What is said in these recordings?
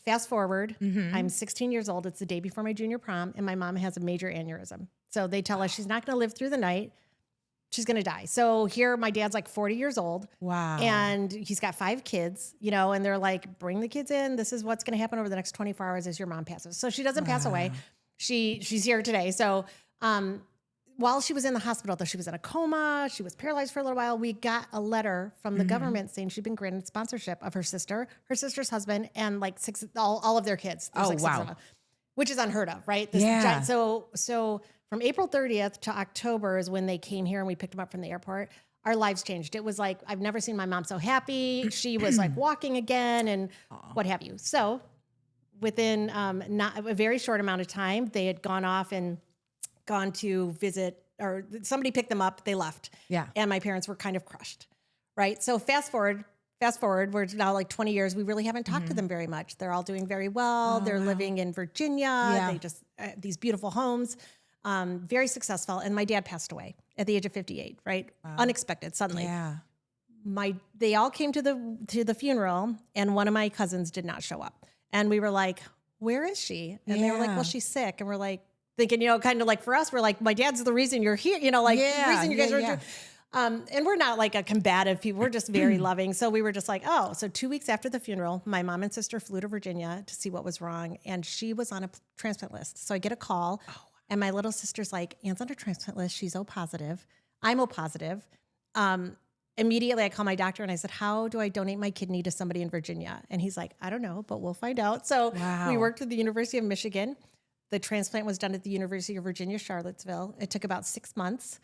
fast forward, I'm 16 years old. It's the day before my junior prom, and my mom has a major aneurysm. So they tell us she's not going to live through the night. She's going to die. So here, my dad's like 40 years old. Wow. And he's got 5 kids, you know, and they're like, bring the kids in. This is what's going to happen over the next 24 hours as your mom passes. So she doesn't pass away. She's here today. So while she was in the hospital, though, she was in a coma. She was paralyzed for a little while. We got a letter from the government saying she'd been granted sponsorship of her sister, her sister's husband, and like all of their kids. There's like 6 of them, which is unheard of, right? This giant, so from April 30th to October is when they came here and we picked them up from the airport. Our lives changed. It was like, I've never seen my mom so happy. She was like walking again and what have you. So within not a very short amount of time, they had gone off and gone to visit, or somebody picked them up, they left. Yeah. And my parents were kind of crushed, right? So fast forward, we're now like 20 years. We really haven't talked to them very much. They're all doing very well. They're living in Virginia. They just, these beautiful homes, very successful. And my dad passed away at the age of 58, right? Unexpected, suddenly. Yeah. They all came to the funeral, and one of my cousins did not show up. And we were like, where is she? And they were like, well, she's sick. And we're like, thinking, you know, kind of like for us, we're like, my dad's the reason you're here, you know, like the reason you guys are here. And we're not like a combative people. We're just very loving. So we were just like, oh, so 2 weeks after the funeral, my mom and sister flew to Virginia to see what was wrong. And she was on a transplant list. So I get a call and my little sister's like, Anne's on a transplant list. She's O positive. I'm O positive. Immediately I call my doctor and I said, how do I donate my kidney to somebody in Virginia? And he's like, I don't know, but we'll find out. So we worked with the University of Michigan. The transplant was done at the University of Virginia, Charlottesville. It took about 6 months.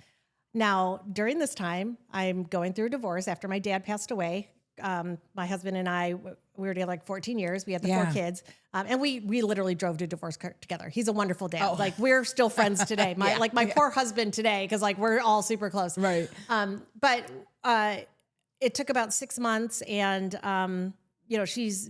Now, during this time, I'm going through a divorce after my dad passed away. My husband and I, we were together like 14 years. We had the 4 kids. And we literally drove to divorce court together. He's a wonderful dad. Like we're still friends today. My poor husband today, because like we're all super close. Right. But it took about 6 months, and you know, she's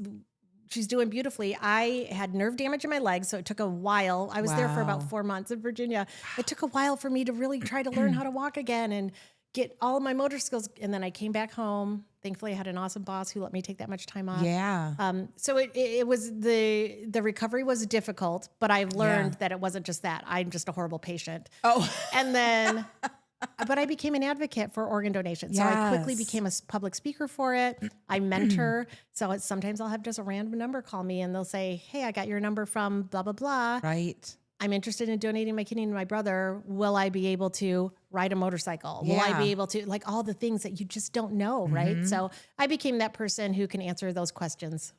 doing beautifully. I had nerve damage in my legs, so it took a while. I was there for about 4 months in Virginia. It took a while for me to really try to learn how to walk again and get all of my motor skills. And then I came back home. Thankfully, I had an awesome boss who let me take that much time off. Yeah. So it was the recovery was difficult, but I've learned that it wasn't just that. I'm just a horrible patient. And then... But I became an advocate for organ donation. So I quickly became a public speaker for it. I mentor. So sometimes I'll have just a random number call me and they'll say, hey, I got your number from blah, blah, blah. Right. I'm interested in donating my kidney to my brother. Will I be able to ride a motorcycle? Will I be able to, like all the things that you just don't know, right? So I became that person who can answer those questions